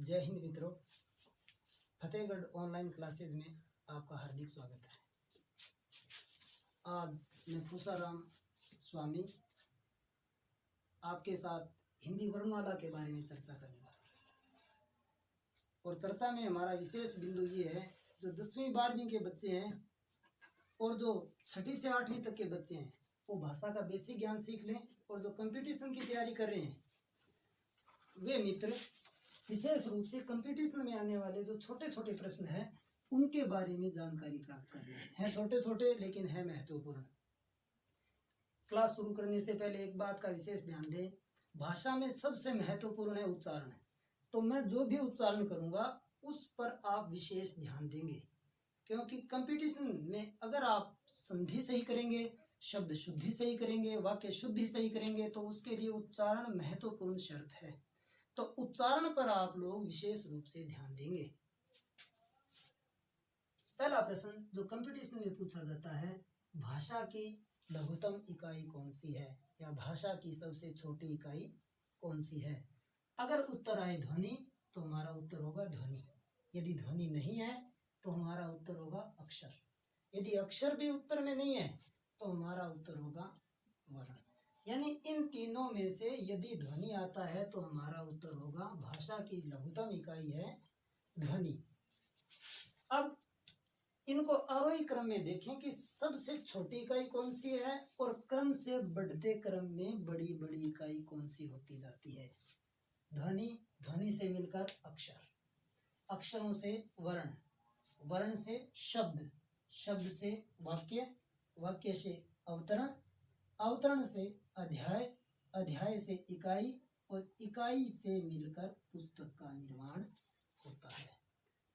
जय हिंद मित्रों, Fatehgarh online classes में आपका हार्दिक स्वागत है। आज मैं फूसाराम स्वामी आपके साथ हिंदी वर्णमाला के बारे में चर्चा करूँगा। और चर्चा में हमारा विशेष बिंदु ये है, जो 10वीं 12वीं के बच्चे हैं और जो 6ठी से 8वीं तक के बच्चे हैं वो भाषा का बेसिक ज्ञान सीख लें, और जो कंपटीशन की तैयारी कर रहे हैं वे मित्र विशेष रूप से कंपटीशन में आने वाले जो छोटे छोटे प्रश्न हैं उनके बारे में जानकारी प्राप्त करनी है। छोटे छोटे लेकिन है महत्वपूर्ण। क्लास शुरू करने से पहले एक बात का विशेष ध्यान दें, भाषा में सबसे महत्वपूर्ण है उच्चारण। तो मैं जो भी उच्चारण करूंगा उस पर आप विशेष ध्यान देंगे, क्योंकि कंपटीशन में अगर आप संधि सही करेंगे, शब्द शुद्धि सही करेंगे, वाक्य शुद्धि सही करेंगे तो उसके लिए उच्चारण महत्वपूर्ण शर्त है। तो उच्चारण पर आप लोग विशेष रूप से ध्यान देंगे। पहला प्रश्न जो कंपटीशन में पूछा जाता है, भाषा की लघुतम इकाई कौन सी है, या भाषा की सबसे छोटी इकाई कौन सी है। अगर उत्तर आए ध्वनि तो हमारा उत्तर होगा ध्वनि। यदि ध्वनि नहीं है तो हमारा उत्तर होगा अक्षर। यदि अक्षर भी उत्तर में नहीं है तो हमारा उत्तर होगा वर्ण। यानी इन तीनों में से यदि ध्वनि आता है तो हमारा उत्तर होगा, भाषा की लघुतम इकाई है ध्वनि। अब इनको आरोही क्रम में देखें कि सबसे छोटी इकाई कौन सी है और क्रम से बढ़ते क्रम में बड़ी बड़ी इकाई कौन सी होती जाती है। ध्वनि, ध्वनि से मिलकर अक्षर, अक्षरों से वर्ण, वर्ण से शब्द, शब्द से वाक्य, वाक्य से अवतरण, अवतरण से अध्याय, अध्याय से इकाई और इकाई से मिलकर पुस्तक का निर्माण होता है।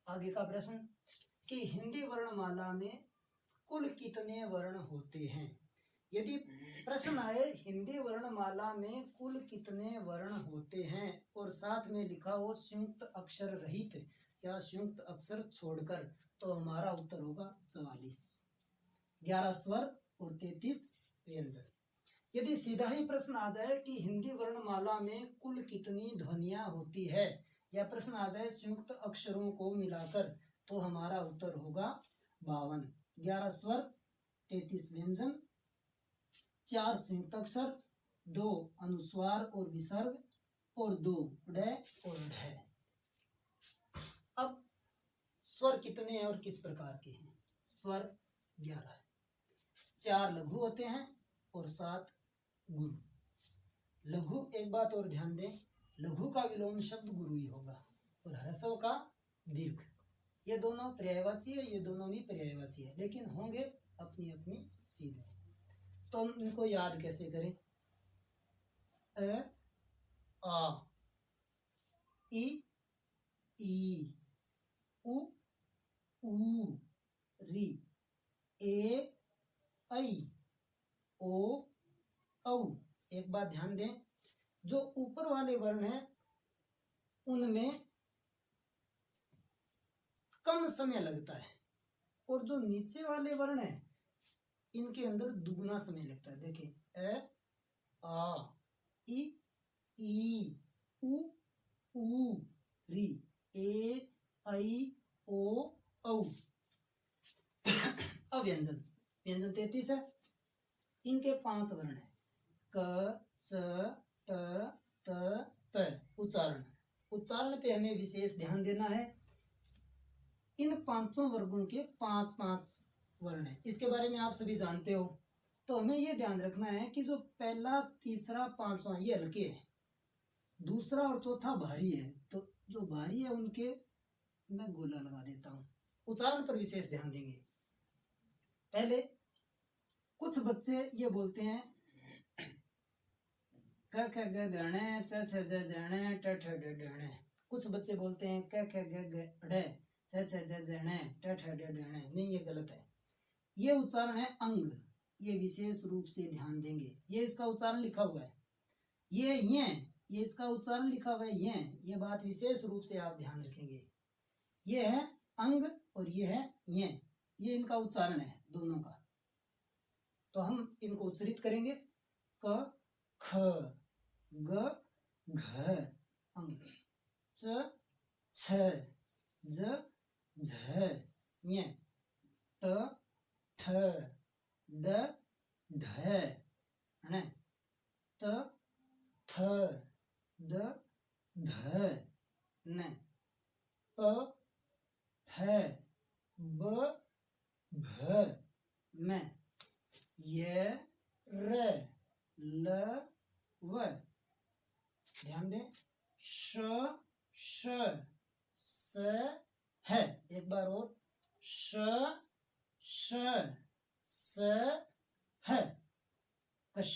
आगे का प्रश्न कि हिंदी वर्णमाला में कुल कितने वर्ण होते हैं। यदि प्रश्न आए हिंदी वर्णमाला में कुल कितने वर्ण होते हैं और साथ में लिखा हो संयुक्त अक्षर रहित या संयुक्त अक्षर छोड़कर, तो हमारा उत्तर होगा 44। 11 स्वर और 33 व्यंजन। यदि सीधा ही प्रश्न आ जाए कि हिंदी वर्णमाला में कुल कितनी ध्वनियां होती है, या प्रश्न आ जाए संयुक्त अक्षरों को मिलाकर, तो हमारा उत्तर होगा 52। 11 स्वर, 33 व्यंजन, 4 संयुक्त अक्षर, 2 अनुस्वार और विसर्ग और 2 ड और ढ। अब स्वर कितने हैं और किस प्रकार के हैं। स्वर 11 है, 4 लघु होते हैं और 7 गुरु। लघु, एक बात और ध्यान दें, लघु का विलोम शब्द गुरु ही होगा और ह्रस्व का दीर्घ। ये दोनों पर्यायवाची है, ये दोनों भी पर्यायवाची है, लेकिन होंगे अपनी अपनी सीध। तो हम इनको याद कैसे करें। अ, आ, ई, उ, री, ए, ऐ, ओ, औ। एक बात ध्यान दें, जो ऊपर वाले वर्ण हैं उनमें कम समय लगता है, और जो नीचे वाले वर्ण हैं इनके अंदर दुगना समय लगता है। देखिए अ, आ, ई, उ, री, ए, ऐ, ओ, औ। अब व्यंजन, व्यंजन 33 है। इनके 5 वर्ण हैं, क, च, ट, त, त। उच्चारण, उच्चारण पे हमें विशेष ध्यान देना है। इन 5 वर्गों के 5-5 वर्ण हैं, इसके बारे में आप सभी जानते हो। तो हमें ये ध्यान रखना है कि जो पहला, तीसरा, 5वां ये हल्के हैं, दूसरा और चौथा भारी है। तो जो भारी है उनके मैं गोला लगा देता हूँ। उच्चारण पर विशेष ध्यान देंगे। पहले कुछ बच्चे ये बोलते हैं क ख ग गणे, च छ ज जणे, ट ठ ड ढणे। कुछ बच्चे बोलते हैं क ख ग ग ढ, च छ ज जणे, ट ठ ड ढणे। नहीं, ये गलत है। ये उच्चारण है अंग, ये विशेष रूप से ध्यान देंगे। ये इसका उच्चारण लिखा हुआ है, ये इसका उच्चारण लिखा हुआ है। ये बात विशेष रूप से आप ध्यान रखेंगे। ये है अंग और ये है ये इनका उच्चारण है दोनों का। तो हम इनको उच्चरित करेंगे, क, ख, ग, घ, अंग, च, छ, ज झ, ञ, ट ठ, ड ढ, है त थ, द ध, न, प फ, ब भ, म, य र ल व। ध्यान दें, श श स है। एक बार और, श श स है। कश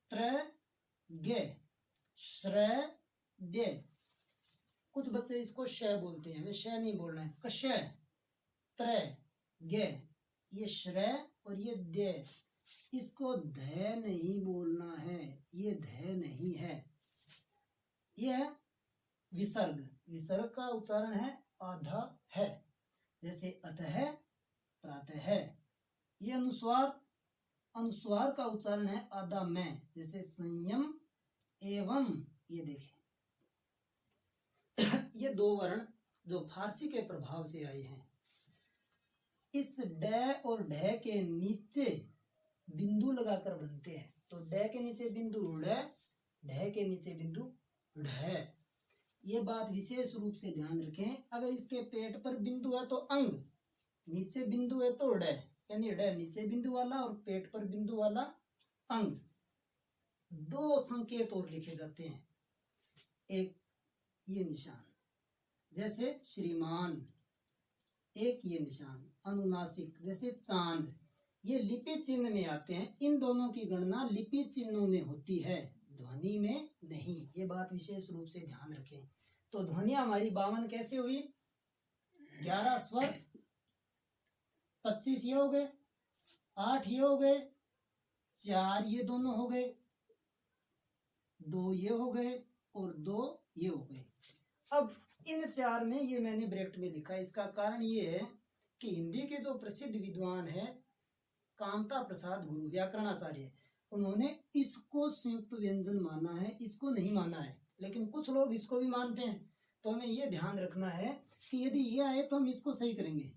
त्र गे, श्र दे। कुछ बच्चे इसको श बोलते हैं, हमें श नहीं बोलना है। कश त्र गे, ये श्र और ये दे, इसको ध नहीं बोलना है, ये ध नहीं है। यह विसर्ग, विसर्ग का उच्चारण है आधा है, जैसे अतः प्रातः। ये अनुस्वार, अनुस्वार का उच्चारण है आधा में, जैसे संयम एवं। ये देखें, ये दो वर्ण जो फारसी के प्रभाव से आए हैं। इस ड और ढ के नीचे बिंदु लगाकर बनते हैं, तो ड के नीचे बिंदु ड़, ढ के नीचे बिंदु ढ। ये बात विशेष रूप से ध्यान रखें। अगर इसके पेट पर बिंदु है तो अंग, नीचे बिंदु है तो ड, यानी ड नीचे बिंदु वाला और पेट पर बिंदु वाला अंग। दो संकेत और लिखे जाते हैं, एक ये निशान जैसे श्रीमान, एक ये निशान अनुनासिक जैसे चांद, ये लिपि चिन्ह में आते हैं। इन दोनों की गणना लिपि चिन्हों में होती है, ध्वनि में नहीं। ये बात विशेष रूप से ध्यान रखें। तो ध्वनियां हमारी 52 कैसे हुई? 11 स्वर, 25 ये हो गए, 8 ये हो गए, 4 ये दोनों हो गए, 2 ये हो गए और 2 ये हो गए। अब इन 4 में ये मैंने ब्रैकेट में लिखा है। इसका कारण ये है कि हिंदी के जो प्रसिद्ध विद्वान है कामता प्रसाद गुरु व्याकरणाचार्य, उन्होंने इसको संयुक्त व्यंजन माना है, इसको नहीं माना है। लेकिन कुछ लोग इसको भी मानते हैं, तो हमें ये ध्यान रखना है कि यदि ये आए तो हम इसको सही करेंगे,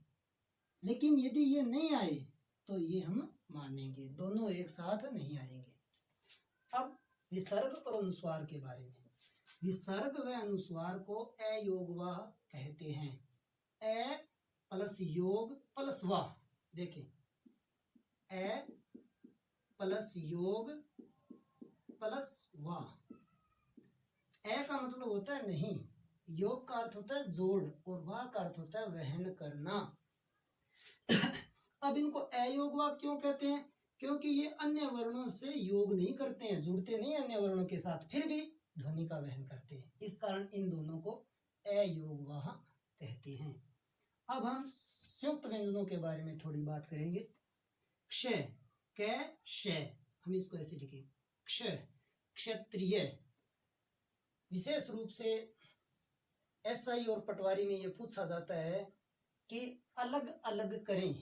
लेकिन यदि ये नहीं आए तो ये हम मानेंगे, दोनों एक साथ नहीं आएंगे। अब विसर्ग और अनुस्वार के बारे में। विसर्ग व अनुस्वार को अयोगवाह कहते हैं। अ प्लस योग प्लस वाह, देखें, अ प्लस योग प्लस वाह। अ का मतलब होता है नहीं, योग का अर्थ होता है जोड़ और वाह का अर्थ होता है वहन करना। अब इनको अयोगवाह क्यों कहते हैं? क्योंकि ये अन्य वर्णों से योग नहीं करते हैं, जुड़ते नहीं अन्य वर्णों के साथ, फिर भी ध्वनि का वहन करते हैं। इस कारण इन दोनों को अयोगवाह कहते हैं। अब हम संयुक्त व्यंजनों के बारे में थोड़ी बात करेंगे। क्ष, क, श, हम इसको ऐसे लिखेंगे, क्ष, क्षत्रिय। विशेष रूप से एसआई और पटवारी में ये पूछा जाता है कि अलग अलग करें,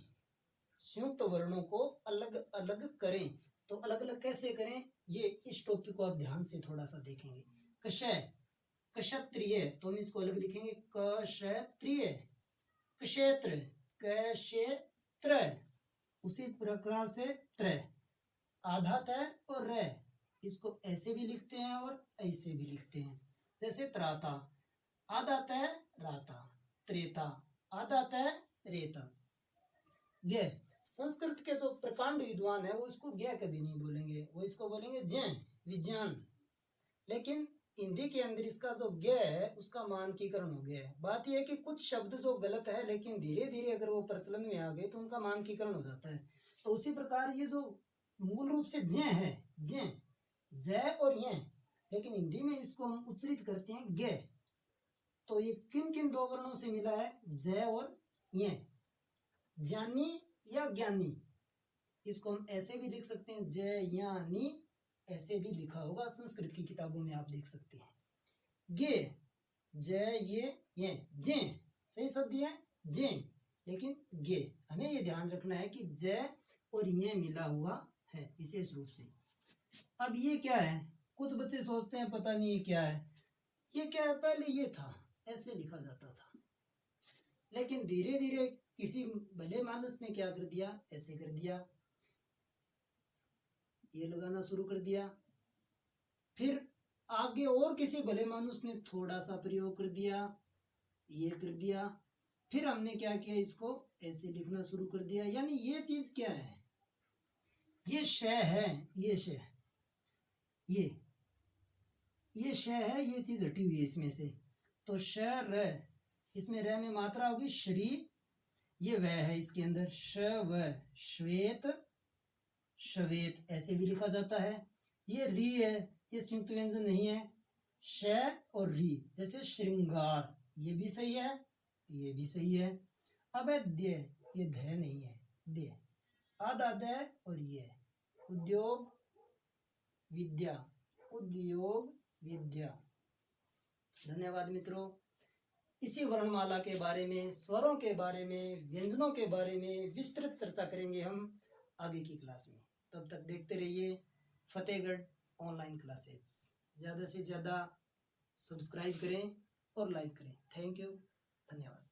संयुक्त वर्णों को अलग अलग करें, तो अलग अलग कैसे करें, ये इस टॉपिक को आप ध्यान से थोड़ा सा देखेंगे। कश, क्षत्रिय, तो हम इसको अलग लिखेंगे, क्षत्रिय। क्षेत्र, क्षेत्र, उसी प्रकार से त्र, आधा त और र, इसको ऐसे भी लिखते हैं और ऐसे भी लिखते हैं। जैसे त्राता, आधा त राता, त्रेता, आधा त रेता। गे, संस्कृत के जो प्रकांड विद्वान है वो इसको ज्ञ कभी नहीं बोलेंगे, वो इसको बोलेंगे जैन, विज्ञान। लेकिन हिंदी के अंदर इसका जो ज्ञ है उसका मानकीकरण हो गया है। बात यह है कि कुछ शब्द जो गलत है लेकिन धीरे धीरे अगर वो प्रचलन में आ गए तो उनका मानकीकरण हो जाता है। तो उसी प्रकार ये जो मूल रूप से ज्ञ है, ज्ञ, जय और य, लेकिन हिंदी में इसको हम उच्चरित करते हैं ज्ञ। तो ये किन किन दो वर्णों से मिला है, जय और य, ज्ञानी या ज्ञानी। इसको हम ऐसे भी लिख सकते हैं, जय यानी, ऐसे भी लिखा होगा संस्कृत की किताबों में, आप देख सकते हैं। गे, जय ये जे, सही शब्द है जे, लेकिन गे, हमें ये ध्यान रखना है कि जय और ये मिला हुआ है विशेष रूप से। अब ये क्या है? कुछ बच्चे सोचते हैं पता नहीं ये क्या है, ये क्या है, पहले ये था, ऐसे लिखा जाता था। लेकिन धीरे धीरे किसी भले मानस ने क्या कर दिया, ऐसे कर दिया, ये लगाना शुरू कर दिया। फिर आगे और किसी भले मानुस ने थोड़ा सा प्रयोग कर दिया, ये कर दिया। फिर हमने क्या किया, इसको ऐसे लिखना शुरू कर दिया। यानी ये चीज क्या है, ये श है, ये श, ये श है, ये चीज हटी हुई है इसमें से। तो श र, इसमें र में मात्रा होगी श्री, ये वह है इसके अंदर, श व, श्वेत श्वेत ऐसे भी लिखा जाता है। ये री है, ये संयुक्त व्यंजन नहीं है, श और री, जैसे श्रृंगार, ये भी सही है, ये भी सही है। अब है द्य, ये ध नहीं है, द्य, आधा द और ये उद्योग विद्या, उद्योग विद्या। धन्यवाद मित्रों। इसी वर्णमाला के बारे में, स्वरों के बारे में, व्यंजनों के बारे में विस्तृत चर्चा करेंगे हम आगे की क्लास में। तब तक देखते रहिए फतेहगढ़ ऑनलाइन क्लासेस। ज़्यादा से ज़्यादा सब्सक्राइब करें और लाइक करें। थैंक यू, धन्यवाद।